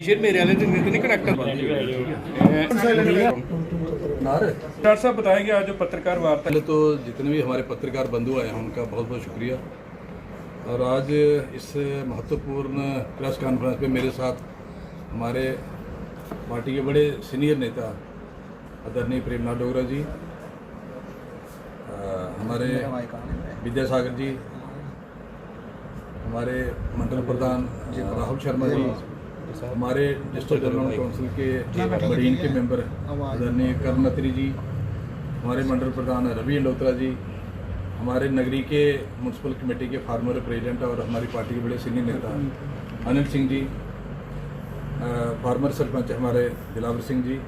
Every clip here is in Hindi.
मेरे वाले नहीं कनेक्ट कर डॉक्टर साहब बताएंगे आज जो पत्रकार वार्ता। पहले तो जितने भी हमारे पत्रकार बंधु आए हैं उनका बहुत बहुत शुक्रिया। और आज इस महत्वपूर्ण प्रेस कॉन्फ्रेंस में मेरे साथ हमारे पार्टी के बड़े सीनियर नेता आदरणीय प्रेमनाथ डोगरा जी, हमारे विद्यासागर जी, हमारे मंडल प्रधान राहुल शर्मा जी, हमारे डिस्ट्रिक्ट डेवलपमेंट काउंसिल के बड़ीन के मेंबर आदरणीय कर्ण अत्री जी, हमारे मंडल प्रधान रवि अलोत्रा जी, हमारे नगरी के म्यूनसिपल कमेटी के फार्मर प्रेसिडेंट और हमारी पार्टी के बड़े सीनियर नेता अनिल सिंह जी, फार्मर सरपंच हमारे दिलावर सिंह जी,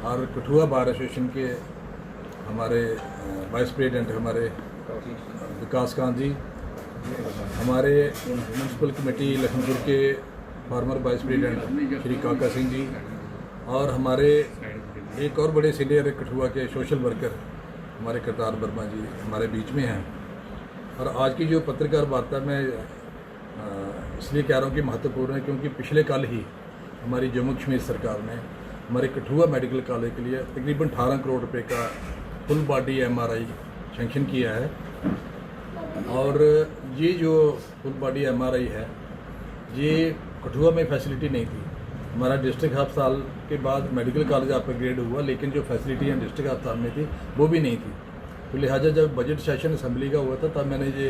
और कठुआ बार एसोसिएशन के हमारे वाइस प्रेसिडेंट हमारे विकास कांत जी, हमारे म्यूनसिपल कमेटी लखनपुर के फार्मर वाइस प्रेसिडेंट श्री काका सिंह जी, और हमारे एक और बड़े सीनियर कठुआ के सोशल वर्कर हमारे करतार वर्मा जी हमारे बीच में हैं। और आज की जो पत्रकार वार्ता में इसलिए कह रहा हूँ कि महत्वपूर्ण है क्योंकि पिछले कल ही हमारी जम्मू कश्मीर सरकार ने हमारे कठुआ मेडिकल कॉलेज के लिए तकरीबन 18 करोड़ रुपए का फुल बॉडी MRI सेंक्शन किया है। और ये जो फुल बॉडी MRI है ये कठुआ में फैसिलिटी नहीं थी। हमारा डिस्ट्रिक्ट अस्पताल के बाद मेडिकल कॉलेज अपग्रेड हुआ, लेकिन जो फैसिलिटी डिस्ट्रिक्ट अस्पताल में थी वो भी नहीं थी। तो लिहाजा जब बजट सेशन असेंबली का हुआ था तब मैंने ये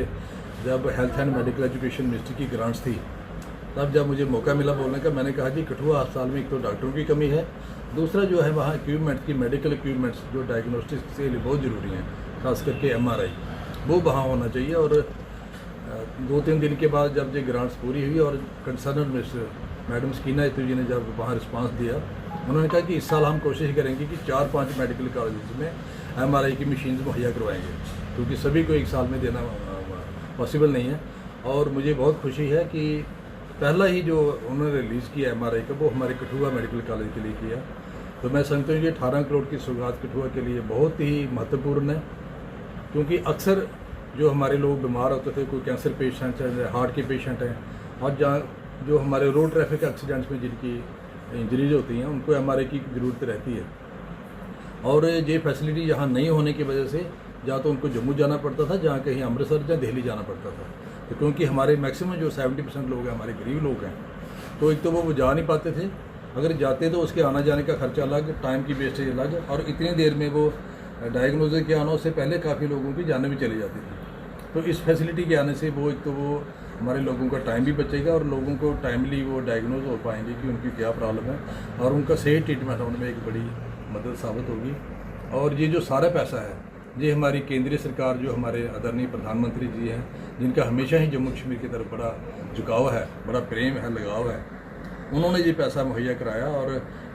जब health and medical education ministry की ग्रांट्स थी तब जब मुझे मौका मिला बोलने का, मैंने कहा जी कठुआ अस्पताल में एक तो डॉक्टरों की कमी है, दूसरा जो है वहाँ इक्विपमेंट की मेडिकल इक्विपमेंट्स जो डायग्नोस्टिक्स के लिए बहुत ज़रूरी हैं, खास करके MRI वो वहाँ होना चाहिए। और 2-3 दिन के बाद जब ये ग्रांट्स पूरी हुई और कंसर्न मिनिस्टर मैडम स्कीना इतू जी ने जब वहाँ रिस्पांस दिया, उन्होंने कहा कि इस साल हम कोशिश करेंगे कि 4-5 मेडिकल कॉलेज में MRI की मशीन्स मुहैया करवाएंगे, क्योंकि सभी को एक साल में देना पॉसिबल नहीं है। और मुझे बहुत खुशी है कि पहला ही जो उन्होंने रिलीज़ किया MRI का वो हमारे कठुआ मेडिकल कॉलेज के लिए किया। तो मैं समझता हूँ कि 18 करोड़ की सौगात कठुआ के लिए बहुत ही महत्वपूर्ण है, क्योंकि अक्सर जो हमारे लोग बीमार होते थे, कोई कैंसर पेशेंट है, हार्ट के पेशेंट हैं, और जहाँ जो हमारे रोड ट्रैफिक एक्सीडेंट्स में जिनकी इंजरीज होती हैं उनको MRI की ज़रूरत रहती है। और ये फैसिलिटी यहाँ नहीं होने की वजह से या तो उनको जम्मू जाना पड़ता था, जहाँ कहीं अमृतसर या दिल्ली जाना पड़ता था। तो क्योंकि हमारे मैक्सिमम जो 70% लोग हैं हमारे गरीब लोग हैं, तो एक तो वो जा नहीं पाते थे, अगर जाते तो उसके आना जाने का खर्चा अलग, टाइम की वेस्टेज अलग, और इतनी देर में वो डायग्नोसिस के आने से पहले काफ़ी लोगों की जानें भी चली जाती थी। तो इस फैसिलिटी के आने से वो एक तो वो हमारे लोगों का टाइम भी बचेगा और लोगों को टाइमली वो डायग्नोज हो पाएंगे कि उनकी क्या प्रॉब्लम है, और उनका सही ट्रीटमेंट होने में एक बड़ी मदद साबित होगी। और ये जो सारा पैसा है ये हमारी केंद्रीय सरकार जो हमारे आदरणीय प्रधानमंत्री जी हैं, जिनका हमेशा ही जम्मू कश्मीर की तरफ बड़ा झुकाव है, बड़ा प्रेम है, लगाव है, उन्होंने ये पैसा मुहैया कराया। और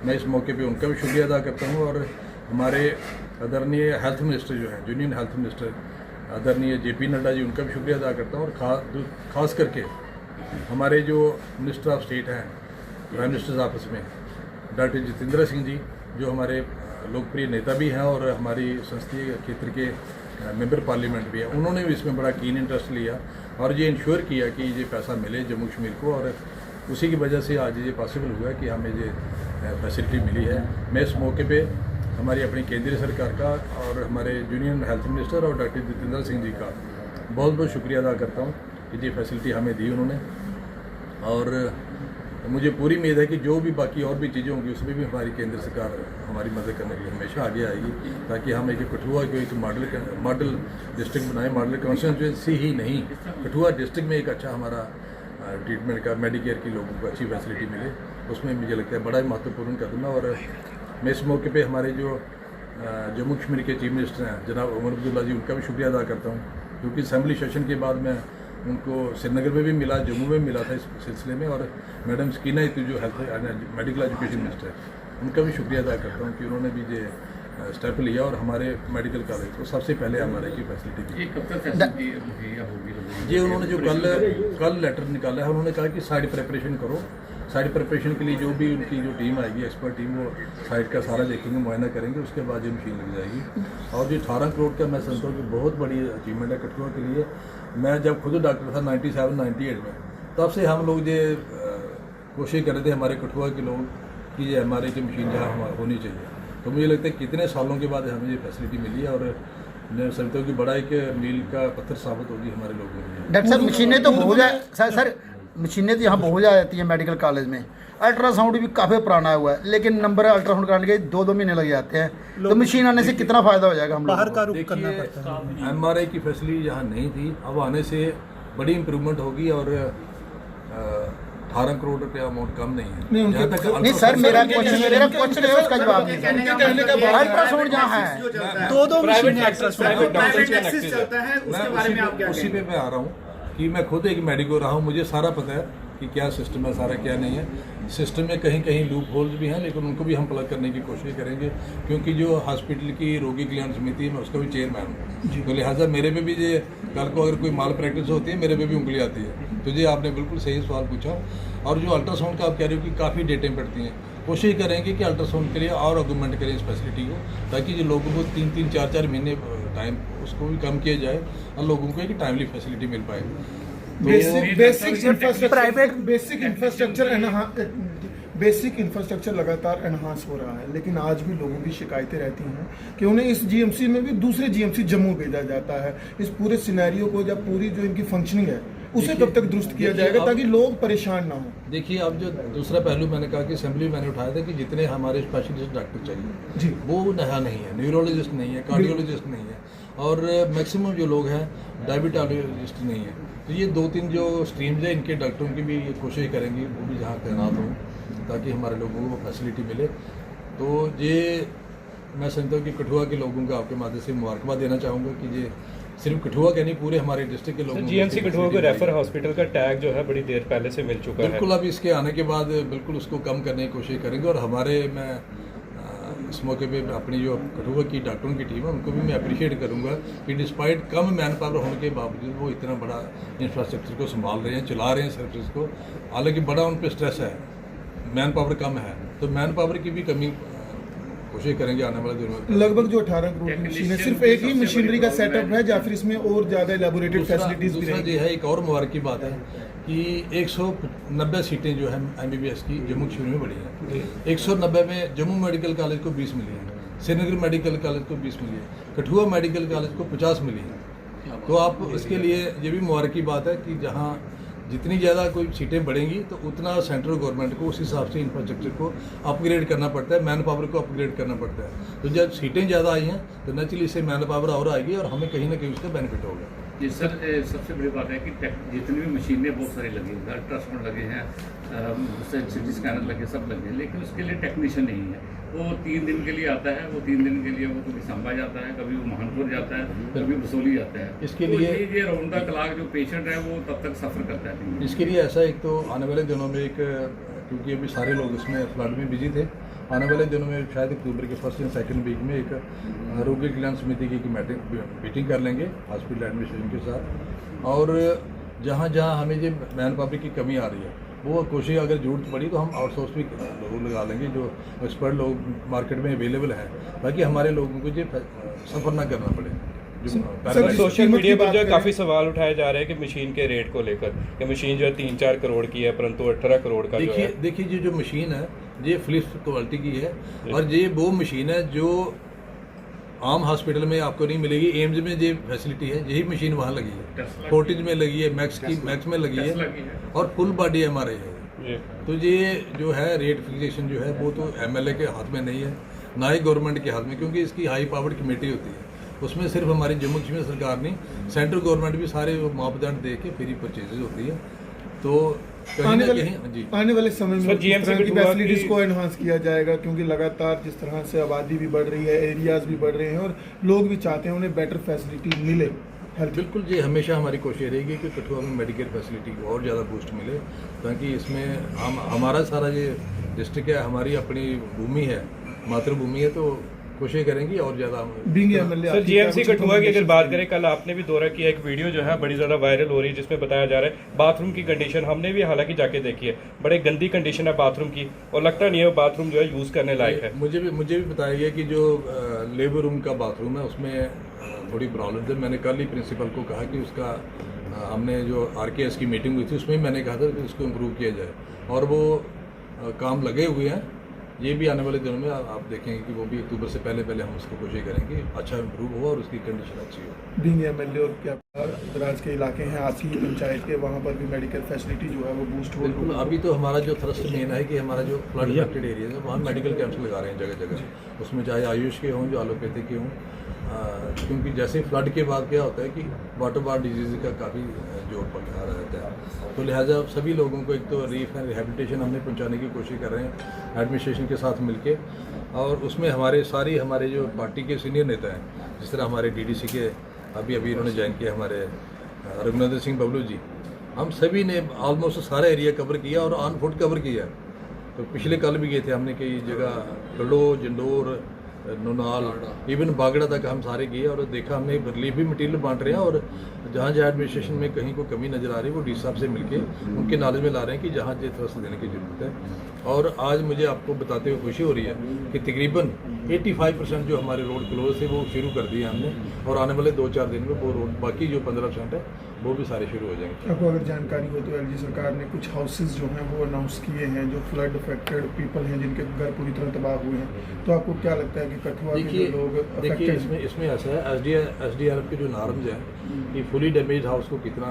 मैं इस मौके पे उनका भी शुक्रिया अदा करता हूँ। और हमारे आदरणीय हेल्थ मिनिस्टर जो हैं, यूनियन हेल्थ मिनिस्टर आदरणीय JP नड्डा जी, उनका भी शुक्रिया अदा करता हूँ। और ख़ास करके हमारे जो मिनिस्टर ऑफ स्टेट हैं प्राइम मिनिस्टर्स ऑफिस में डॉक्टर जितेंद्र सिंह जी, जो हमारे लोकप्रिय नेता भी हैं और हमारी संसदीय क्षेत्र के मेंबर पार्लियामेंट भी हैं, उन्होंने भी इसमें बड़ा कीन इंटरेस्ट लिया और ये इंश्योर किया कि ये पैसा मिले जम्मू कश्मीर को। और उसी की वजह से आज ये पॉसिबल हुआ कि हमें ये फैसिलिटी मिली है। मैं इस मौके पे हमारी अपनी केंद्रीय सरकार का और हमारे यूनियन हेल्थ मिनिस्टर और डॉक्टर जितेंद्र सिंह जी का बहुत बहुत शुक्रिया अदा करता हूँ कि ये फैसिलिटी हमें दी उन्होंने। और मुझे पूरी उम्मीद है कि जो भी बाकी और भी चीज़ें होंगी उसमें भी हमारी केंद्र सरकार हमारी मदद करने के लिए हमेशा आगे आएगी, ताकि हम एक कठुआ को एक मॉडल डिस्ट्रिक्ट बनाएं, मॉडल कॉन्स्टिट्यूंसी ही नहीं, कठुआ डिस्ट्रिक्ट में एक अच्छा हमारा ट्रीटमेंट का मेडिकेयर की लोगों को अच्छी फैसिलिटी मिले, उसमें मुझे लगता है बड़ा ही महत्वपूर्ण कदम है। और मैं इस मौके पे हमारे जो जम्मू कश्मीर के चीफ मिनिस्टर हैं जनाब उमर अब्दुल्ला जी, उनका भी शुक्रिया अदा करता हूँ, क्योंकि असेंबली सेशन के बाद मैं उनको श्रीनगर में भी मिला, जम्मू में भी मिला था इस सिलसिले में। और मैडम स्कीना इतू जो हेल्थ मेडिकल एजुकेशन मिनिस्टर है, उनका भी शुक्रिया अदा करता हूँ कि उन्होंने भी ये स्टेप लिया और हमारे मेडिकल कॉलेज को सबसे पहले MRI की फैसिलिटी दी। ये उन्होंने जो कल लेटर निकाला है, उन्होंने कहा कि साइड प्रिपरेशन करो, साइड प्रिपरेशन के लिए जो भी उनकी जो टीम आएगी, एक्सपर्ट टीम, वो साइड का सारा देखेंगे, मुआयना करेंगे, उसके बाद ये मशीन लग जाएगी। और ये 18 करोड़ का मैं समझता हूँ कि बहुत बड़ी अचीवमेंट है कठुआ के लिए। मैं जब खुद डॉक्टर था 97-98 में, तब से हम लोग ये कोशिश कर रहे थे हमारे कठुआ के लोग कि ये हमारे की मशीन जहाँ होनी चाहिए। तो मुझे लगता है कितने सालों के बाद हमें ये फैसिलिटी मिली है और मैं समझता हूँ कि बड़ा एक मील का पत्थर साबित होगी हमारे लोगों के लिए। डॉक्टर साहब मशीनें तो बहुत सर मशीनें तो यहाँ बहुत आ जाती हैं मेडिकल कॉलेज में। अल्ट्रासाउंड भी काफ़ी पुराना हुआ है, लेकिन नंबर अल्ट्रासाउंड कराने के 2-2 महीने लग जाते हैं। तो मशीन आने से कितना फ़ायदा हो जाएगा हम लोगों को? बाहर का रुख करना पड़ता है। MRI की फैसिलिटी यहाँ नहीं थी, अब आने से बड़ी इम्प्रूवमेंट होगी और 18 करोड़ रुपया अमाउंट कम नहीं है। जहाँ तक नहीं सर, मेरा क्वेश्चन है, उसका जवाब नहीं। अल्ट्रासाउंड जहाँ है 2-2 मशीनें उसी पे मैं आ रहा हूँ कि मैं खुद एक मेडिको रहा हूँ, मुझे सारा पता है कि क्या सिस्टम है, सारा क्या नहीं है। सिस्टम में कहीं कहीं लूप होल्स भी हैं, लेकिन उनको भी हम प्लग करने की कोशिश करेंगे, क्योंकि जो हॉस्पिटल की रोगी कल्याण समिति है मैं उसका भी चेयरमैन हूँ। तो लिहाजा मेरे पे भी ये कल को अगर कोई माल प्रैक्टिस होती है मेरे पे भी उंगली आती है। तो ये आपने बिल्कुल सही सवाल पूछा। और जो अल्ट्रासाउंड का आप कह रहे हो कि काफ़ी डेटें पड़ती हैं, कोशिश करेंगे कि अल्ट्रासाउंड के लिए और आर्गूमेंट करें इस फैसिलिटी को, ताकि जो लोगों को 3-3, 4-4 महीने टाइम उसको भी कम किया जाए और लोगों को एक टाइमली फैसिलिटी मिल पाए। बेसिक इंफ्रास्ट्रक्चर लगातार एनहांस हो रहा है, लेकिन आज भी लोगों की शिकायतें रहती हैं कि उन्हें इस जीएमसी में भी दूसरे जीएमसी जम्मू भेजा जाता है। इस पूरे सिनेरियो को, जब पूरी जो इनकी फंक्शनिंग है उसे कब तक दुरुस्त किया जाएगा ताकि लोग परेशान ना हो? देखिए, अब जो दूसरा पहलू मैंने कहा कि असेंबली मैंने उठाया था कि जितने हमारे स्पेशलिस्ट डॉक्टर चाहिए जी, वो नया नहीं है, न्यूरोलॉजिस्ट नहीं है, कार्डियोलॉजिस्ट नहीं है, और मैक्सिमम जो लोग हैं डायबिटोलॉजिस्ट नहीं है। तो ये 2-3 जो स्ट्रीम्स है इनके डॉक्टरों की भी ये कोशिश करेंगे वो भी जहाँ तैनात हों, ताकि हमारे लोगों को फैसिलिटी मिले। तो ये मैं समझता हूँ कि कठुआ के लोगों को आपके माध्यम से मुबारकबाद देना चाहूँगा कि ये सिर्फ कठुआ के नहीं, पूरे हमारे डिस्ट्रिक्ट के लोगों को जीएमसी कठुआ को रेफर हॉस्पिटल का टैग जो है बड़ी देर पहले से मिल चुका है। बिल्कुल, अब इसके आने के बाद बिल्कुल उसको कम करने की कोशिश करेंगे। और हमारे मैं इस मौके पे अपनी जो कठुआ की डॉक्टरों की टीम है उनको भी मैं अप्रिशिएट करूंगा कि डिस्पाइट कम मैन पावर होने के बावजूद वो इतना बड़ा इंफ्रास्ट्रक्चर को संभाल रहे हैं, चला रहे हैं सर्विस को। हालांकि बड़ा उन पर स्ट्रेस है, मैन पावर कम है, तो मैन पावर की भी कमी कोशिश करेंगे आने वाले दिनों में। लगभग जो 18 करोड़ की मशीन है, सिर्फ एक ही मशीनरी का सेटअप है या फिर इसमें और ज़्यादा एलेबोरेटेड फैसिलिटीज भी दूसरा रहेंगी? जो है एक और मुबारक की बात है कि 190 सीटें जो है MBBS की जम्मू कश्मीर में बढ़ी हैं। 190 में जम्मू मेडिकल कॉलेज को 20 मिली हैं, श्रीनगर मेडिकल कॉलेज को 20 मिली है, कठुआ मेडिकल कॉलेज को 50 मिली है। तो आप इसके लिए ये भी मुबारक की बात है कि जहाँ जितनी ज़्यादा कोई सीटें बढ़ेंगी तो उतना सेंट्रल गवर्नमेंट को उस हिसाब से इंफ्रास्ट्रक्चर को अपग्रेड करना पड़ता है, मैन पावर को अपग्रेड करना पड़ता है। तो जब सीटें ज़्यादा आई हैं तो नेचुरली इससे मैन पावर और आएगी और हमें कहीं ना कहीं उसका बेनिफिट होगा। जी सर, सबसे बड़ी बात है कि जितनी भी मशीनें बहुत सारी लगी हैं, अल्ट्रासाउंड लगे हैं, CT स्कैनर लगे, सब लगे हैं, लेकिन उसके लिए टेक्नीशियन नहीं है। वो 3 दिन के लिए आता है, वो 3 दिन के लिए वो कभी सांबा जाता है, कभी वो महानपुर जाता है, कभी बसोली जाता है। इसके तो लिए ये राउंड द क्लॉक जो पेशेंट है वो तब तक सफ़र करता है। इसके लिए ऐसा एक तो आने वाले दिनों में एक, क्योंकि अभी सारे लोग इसमें फ्लड में बिजी थे, आने वाले दिनों में शायद अक्टूबर के 1st या 2nd वीक में एक रोगी कल्याण समिति की मीटिंग कर लेंगे हॉस्पिटल एडमिनिस्ट्रेशन के साथ। और जहाँ जहाँ हमें ये मैन पावर की कमी आ रही है वो कोशिश, अगर जरूरत पड़ी तो हम आउटसोर्स भी लोग लगा लेंगे जो एक्सपर्ट लोग मार्केट में अवेलेबल है, ताकि हमारे लोगों को ये सफ़र ना करना पड़े। सोशल मीडिया पर जो काफ़ी सवाल उठाए जा रहे हैं कि मशीन के रेट को लेकर कि मशीन जो है 3-4 करोड़ की है, परंतु 18 करोड़ का जो है। देखिए जो मशीन है ये फिलिप्स क्वालिटी की है, और ये वो मशीन है जो आम हॉस्पिटल में आपको नहीं मिलेगी। एम्स में ये फैसिलिटी है, यही मशीन वहाँ लगी है, फोर्टिज में लगी है, मैक्स में लगी है, और फुल बॉडी MRI है। तो ये जो है रेट फिक्सेशन जो है वो तो MLA के हाथ में नहीं है, ना ही गवर्नमेंट के हाथ में, क्योंकि इसकी हाई पावर्ड कमेटी होती है। उसमें सिर्फ हमारी जम्मू कश्मीर सरकार नहीं, सेंट्रल गवर्नमेंट भी सारे मापदंड दे के फ्री परचेजेज होती है। तो आने वाले समय में की फैसिलिटीज को एनहांस किया जाएगा, क्योंकि लगातार जिस तरह से आबादी भी बढ़ रही है, एरियाज भी बढ़ रहे हैं और लोग भी चाहते हैं उन्हें बेटर फैसिलिटी मिले। बिल्कुल जी, हमेशा हमारी कोशिश रहेगी कि कठुआ में मेडिकल फैसिलिटी को और ज़्यादा बूस्ट मिले, ताकि इसमें हमारा सारा ये डिस्ट्रिक्ट है, हमारी अपनी भूमि है, मातृभूमि है, तो कोशिश करेंगे और ज़्यादा। सर जीएमसी कठुआ की अगर बात करें, कल आपने भी दौरा किया, एक वीडियो जो है बड़ी ज़्यादा वायरल हो रही है जिसमें बताया जा रहा है बाथरूम की कंडीशन, हमने भी हालांकि जाके देखी है, बड़े गंदी कंडीशन है बाथरूम की, और लगता नहीं है वो बाथरूम जो है यूज़ करने लायक है। मुझे भी बताया गया कि जो लेबर रूम का बाथरूम है उसमें थोड़ी प्रॉब्लम है। मैंने कल ही प्रिंसिपल को कहा कि उसका हमने जो RKS की मीटिंग हुई थी उसमें मैंने कहा था कि इसको इम्प्रूव किया जाए, और वो काम लगे हुए हैं। ये भी आने वाले दिनों में आप देखेंगे कि वो भी अक्टूबर से पहले हम उसको कोशिश करेंगे अच्छा इम्प्रूव हो और उसकी कंडीशन अच्छी हो। बीइंग एमएलए और क्या दराज के इलाके हैं आपकी पंचायत के, वहाँ पर भी मेडिकल फैसिलिटी जो है वो बूस्ट हो। बिल्कुल, अभी तो हमारा जो थ्रस्ट मेन है कि हमारा जो फ्लड इफेक्टेड एरिया है वहाँ मेडिकल कैंप्स लगा रहे हैं जगह जगह, उसमें चाहे आयुष के हों, जो एलोपैथिक के हों, क्योंकि जैसे फ्लड के बाद क्या होता है कि वाटर बार डिजीज़ का काफ़ी जोर पड़ रहता है, तो लिहाजा सभी लोगों को एक तो रिलीफ एंड रिहेबिलिटेशन हमने पहुंचाने की कोशिश कर रहे हैं एडमिनिस्ट्रेशन के साथ मिलके, और उसमें हमारे जो पार्टी के सीनियर नेता हैं, जिस तरह हमारे DDC के अभी इन्होंने ज्वाइन किया हमारे रघुनंदन सिंह बबलू जी, हम सभी ने ऑलमोस्ट सारा एरिया कवर किया और ऑन फुट कवर किया। तो पिछले कल भी गए थे हमने कई जगह, गलो, जंडोर, नोनाल, इवन बागड़ा तक हम सारे गए और देखा, हमने रिलीफ भी मटीरियल बांट रहे हैं, और जहाँ एडमिनिस्ट्रेशन में कहीं को कमी नज़र आ रही है वो DC साहब से मिलके उनके नॉलेज में ला रहे हैं कि जहाँ जो थ्रस्ट देने की ज़रूरत है। और आज मुझे आपको बताते हुए खुशी हो रही है कि तकरीबन 85% जो हमारे रोड क्लोज थे वो शुरू कर दिए हमने, और आने वाले 2-4 दिन में वो रोड बाकी जो 15% है वो भी सारे शुरू हो जाएंगे। आपको अगर जानकारी हो तो LG सरकार ने कुछ हाउसेज जो हैं वो अनाउंस किए हैं, जो फ्लड अफेक्टेड पीपल हैं जिनके घर पूरी तरह तबाह हुए हैं, तो आपको क्या लगता है कि कठुआ के जो लोग देखिए इसमें ऐसा है, SDRF के जो नॉर्म्स हैं कि फुली डैमेज हाउस को कितना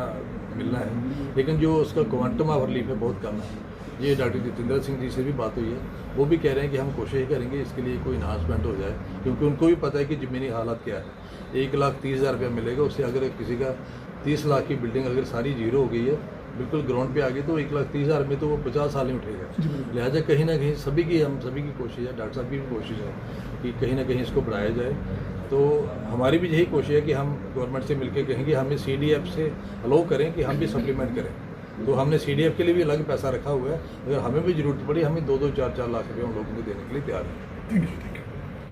मिलना है, लेकिन जो उसका क्वांटम ऑफ रिलीफ है बहुत कम है। ये डॉक्टर जितेंद्र सिंह जी से भी बात हुई है, वो भी कह रहे हैं कि हम कोशिश करेंगे इसके लिए कोई इन्हांसमेंट हो जाए, क्योंकि उनको भी पता है कि ज़मीनी हालात क्या है। 1,30,000 रुपया मिलेगा, उससे अगर किसी का 30 लाख की बिल्डिंग अगर सारी जीरो हो गई है, बिल्कुल ग्राउंड पे आ गई, तो 1,30,000 में तो वो 50 साल ही उठेगा। लिहाजा कहीं ना कहीं हम सभी की कोशिश है, डॉक्टर साहब की भी कोशिश है कि कहीं ना कहीं इसको बढ़ाया जाए। तो हमारी भी यही कोशिश है कि हम गवर्नमेंट से मिलकर कहें कि हमें CDF से अलाउ करें कि हम भी सप्लीमेंट करें। तो हमने CDF के लिए भी अलग पैसा रखा हुआ है, अगर हमें भी ज़रूरत पड़ी हमें 2-2, 4-4 लाख रुपये हम लोगों को देने के लिए तैयार हैं। Thank you.